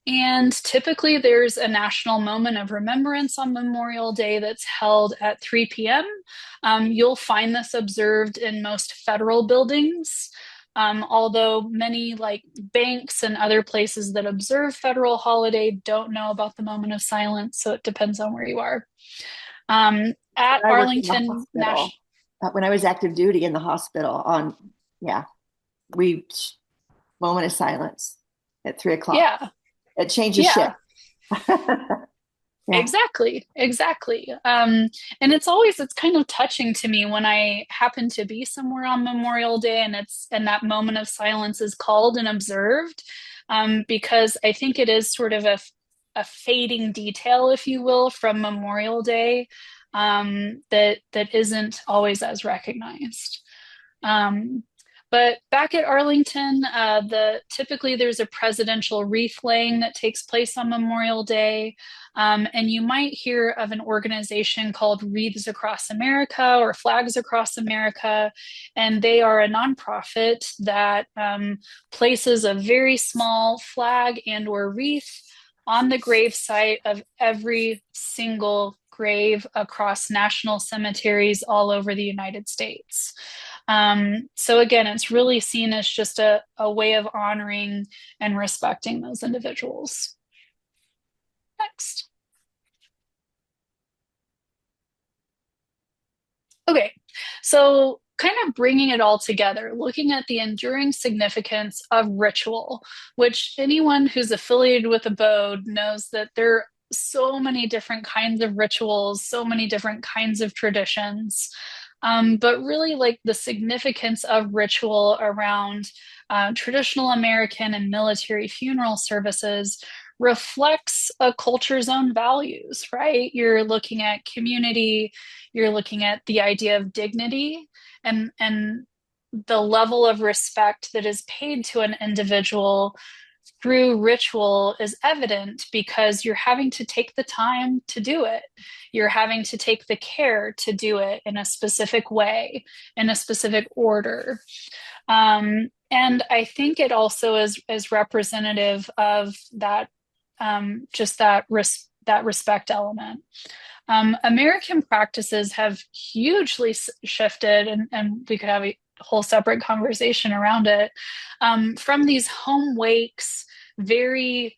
And typically, there's a national moment of remembrance on Memorial Day that's held at 3 p.m. You'll find this observed in most federal buildings, although many, like banks and other places that observe federal holiday, don't know about the moment of silence. So it depends on where you are. At I worked in the Arlington hospital. National. When I was active duty in the hospital yeah, we moment of silence at 3 o'clock. Yeah, It changes shift. yeah. Yeah. Exactly. And it's kind of touching to me when I happen to be somewhere on Memorial Day and that moment of silence is called and observed, because I think it is sort of a fading detail, if you will, from Memorial Day, that isn't always as recognized. Um, but back at Arlington, typically there's a presidential wreath laying that takes place on Memorial Day. And you might hear of an organization called Wreaths Across America or Flags Across America. And they are a nonprofit that places a very small flag and or wreath on the gravesite of every single grave across national cemeteries all over the United States. So again, it's really seen as just a way of honoring and respecting those individuals. Next. Okay, so kind of bringing it all together, looking at the enduring significance of ritual, which anyone who's affiliated with ABODE knows that there are so many different kinds of rituals, so many different kinds of traditions. But really, like the significance of ritual around traditional American and military funeral services reflects a culture's own values, right? You're looking at community, you're looking at the idea of dignity and the level of respect that is paid to an individual through ritual is evident because you're having to take the time to do it. You're having to take the care to do it in a specific way, in a specific order. And I think it also is representative of that, just that respect element. American practices have hugely shifted, and we could have a whole separate conversation around it, from these home wakes, very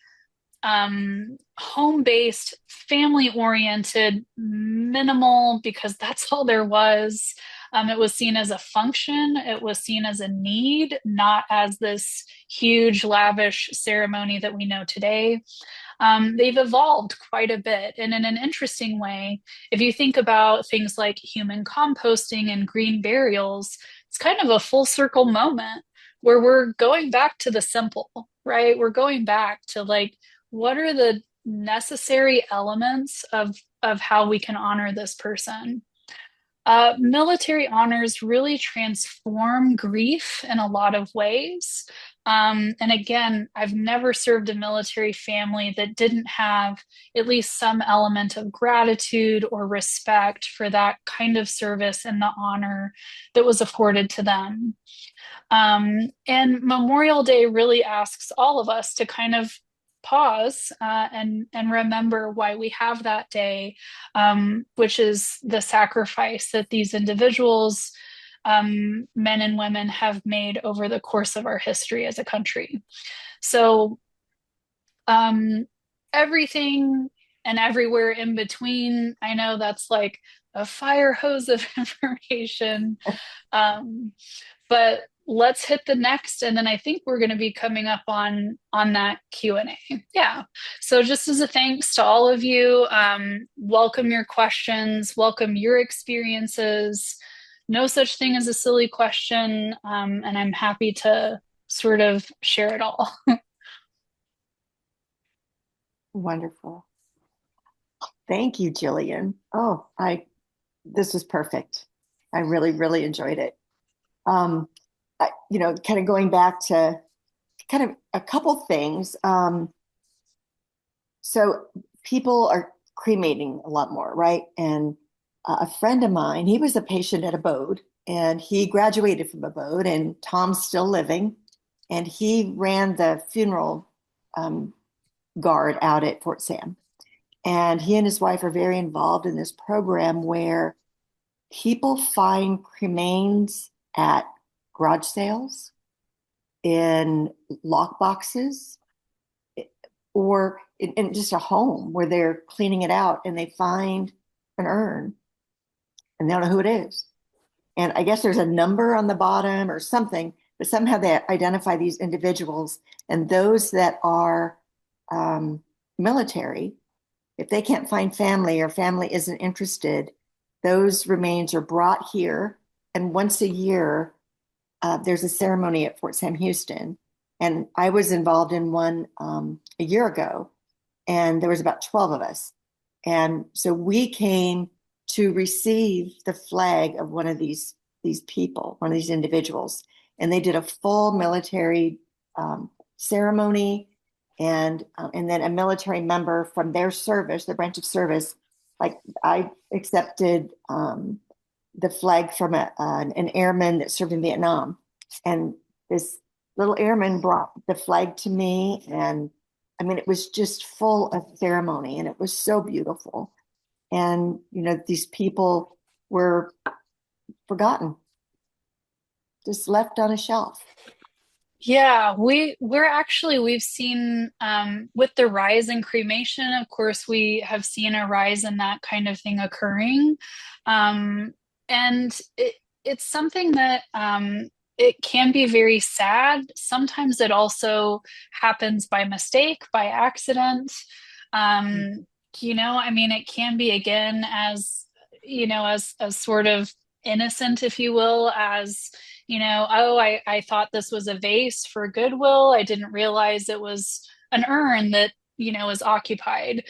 home-based, family-oriented, minimal, because that's all there was. It was seen as a function. It was seen as a need, not as this huge, lavish ceremony that we know today. They've evolved quite a bit. And in an interesting way, if you think about things like human composting and green burials, it's kind of a full circle moment where we're going back to the simple, right? We're going back to like, what are necessary elements of how we can honor this person. Military honors really transform grief in a lot of ways. And again, I've never served a military family that didn't have at least some element of gratitude or respect for that kind of service and the honor that was afforded to them. And Memorial Day really asks all of us to kind of pause and remember why we have that day, which is the sacrifice that these individuals, men and women, have made over the course of our history as a country. So everything and everywhere in between, I know that's like a fire hose of information. Um, but let's hit the next, and then I think we're going to be coming up on that Q&A. Yeah, so just as a thanks to all of you, welcome your questions, welcome your experiences. No such thing as a silly question, and I'm happy to sort of share it all. Wonderful. Thank you, Gillian. This was perfect. I really, really enjoyed it. Kind of going back to kind of a couple things. So people are cremating a lot more, right? And a friend of mine, he was a patient at ABODE, and he graduated from ABODE, and Tom's still living, and he ran the funeral guard out at Fort Sam. And he and his wife are very involved in this program where people find cremains at garage sales, in lock boxes, or in just a home where they're cleaning it out and they find an urn and they don't know who it is. And I guess there's a number on the bottom or something, but somehow they identify these individuals, and those that are military, if they can't find family or family isn't interested, those remains are brought here. And once a year, there's a ceremony at Fort Sam Houston. And I was involved in one a year ago, and there was about 12 of us. And so we came to receive the flag of one of these people, one of these individuals. And they did a full military ceremony, and then a military member from their service, their branch of service, like I accepted the flag from an airman that served in Vietnam. And this little airman brought the flag to me. And I mean, it was just full of ceremony, and it was so beautiful. And, these people were forgotten, just left on a shelf. Yeah, we've seen with the rise in cremation, of course, we have seen a rise in that kind of thing occurring. And it's something that it can be very sad. Sometimes it also happens by mistake, by accident. I mean, it can be again as, as sort of innocent, if you will, as oh, I thought this was a vase for Goodwill. I didn't realize it was an urn that, is occupied.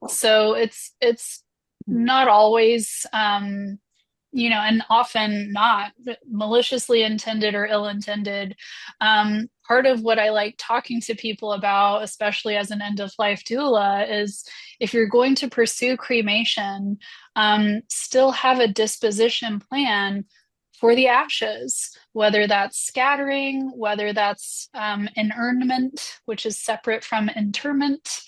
So it's not always, and often not maliciously intended or ill-intended. Part of what I like talking to people about, especially as an end-of-life doula, is if you're going to pursue cremation, still have a disposition plan for the ashes, whether that's scattering, whether that's inurnment, which is separate from interment,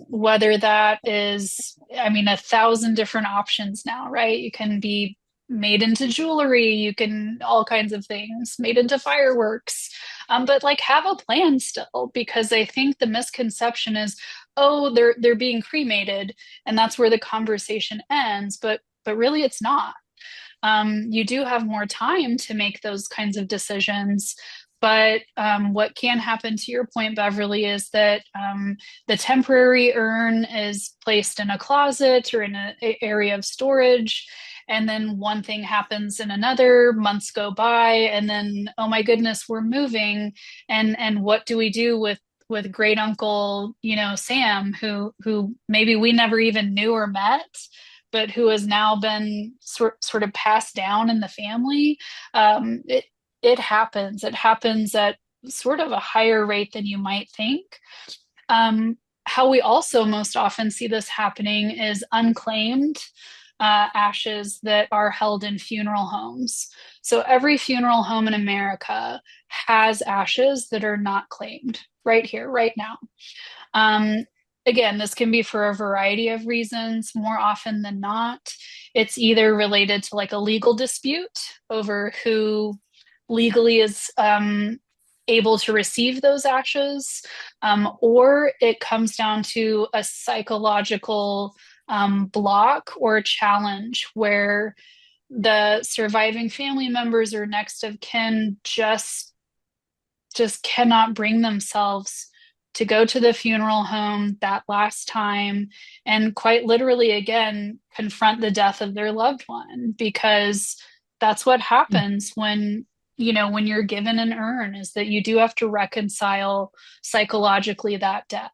whether that is, I mean, 1,000 different options now, right? You can be made into jewelry, you can all kinds of things, made into fireworks, but like have a plan still, because I think the misconception is, oh, they're being cremated, and that's where the conversation ends, but really it's not. You do have more time to make those kinds of decisions. But what can happen, to your point, Beverly, is that the temporary urn is placed in a closet or in an area of storage. And then one thing happens in another, months go by, and then, oh my goodness, we're moving. And what do we do with with great uncle, Sam, who maybe we never even knew or met, but who has now been sort of passed down in the family. It happens. It happens at sort of a higher rate than you might think. How we also most often see this happening is unclaimed ashes that are held in funeral homes. So every funeral home in America has ashes that are not claimed right here, right now. Um, Again, this can be for a variety of reasons. More often than not, it's either related to like a legal dispute over who legally is able to receive those ashes, or it comes down to a psychological block or challenge where the surviving family members or next of kin just cannot bring themselves to go to the funeral home that last time and quite literally again confront the death of their loved one, because that's what happens when you're given an urn, is that you do have to reconcile psychologically that death.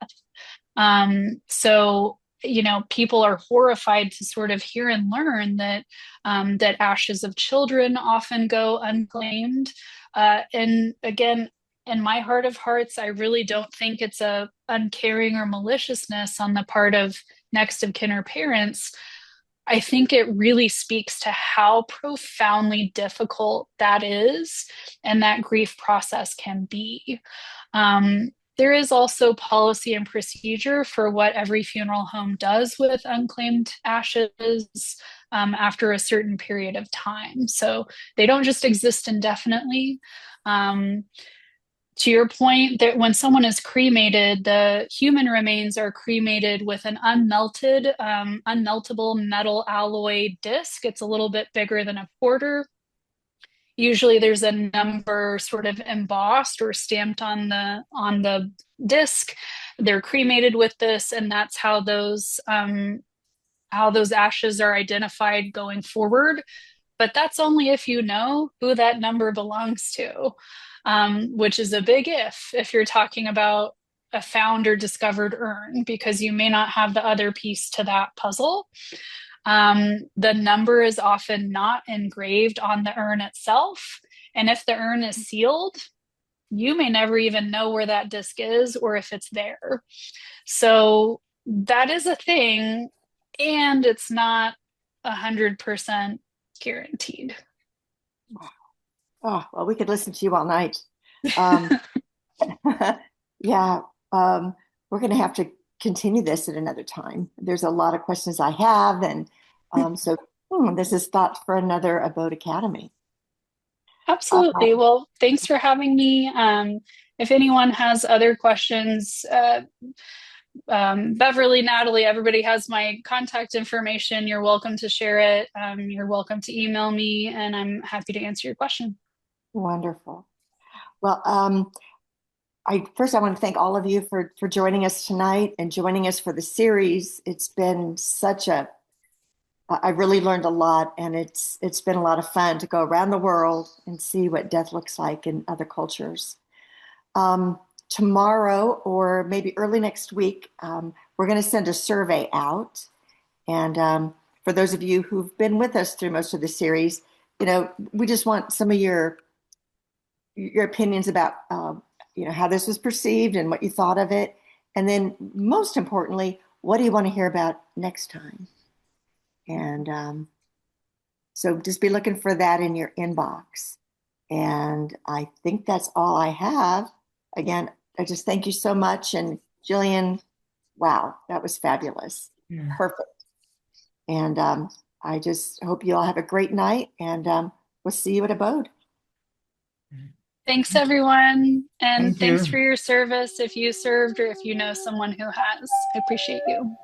So people are horrified to sort of hear and learn that ashes of children often go unclaimed. And again, in my heart of hearts, I really don't think it's a uncaring or maliciousness on the part of next of kin or parents. I think it really speaks to how profoundly difficult that is and that grief process can be. There is also policy and procedure for what every funeral home does with unclaimed ashes after a certain period of time. So they don't just exist indefinitely. To your point, that when someone is cremated, the human remains are cremated with an unmeltable metal alloy disc. It's a little bit bigger than a quarter. Usually there's a number sort of embossed or stamped on the disc. They're cremated with this, and that's how those ashes are identified going forward. But that's only if you know who that number belongs to, which is a big if you're talking about a found or discovered urn, because you may not have the other piece to that puzzle. The number is often not engraved on the urn itself. And if the urn is sealed, you may never even know where that disc is or if it's there. So that is a thing, and it's not 100% guaranteed. Oh, well, we could listen to you all night. Um, yeah, we're going to have to continue this at another time. There's a lot of questions I have, and so this is thought for another Abode Academy. Absolutely. Well, thanks for having me. If anyone has other questions, Beverly, Natalie, everybody has my contact information. You're welcome to share it. You're welcome to email me, and I'm happy to answer your question. Wonderful. Well, I want to thank all of you for joining us tonight and joining us for the series. It's been I really learned a lot, and it's been a lot of fun to go around the world and see what death looks like in other cultures. Tomorrow, or maybe early next week, we're going to send a survey out. And for those of you who've been with us through most of the series, we just want some of your opinions about how this was perceived and what you thought of it. And then most importantly, what do you want to hear about next time? And so just be looking for that in your inbox. And I think that's all I have. Again, I just thank you so much. And Gillian, wow, that was fabulous. Yeah. Perfect. And I just hope you all have a great night, and we'll see you at Abode. Thanks, everyone. And Thank thanks you. for your service if you served or if you know someone who has. I appreciate you.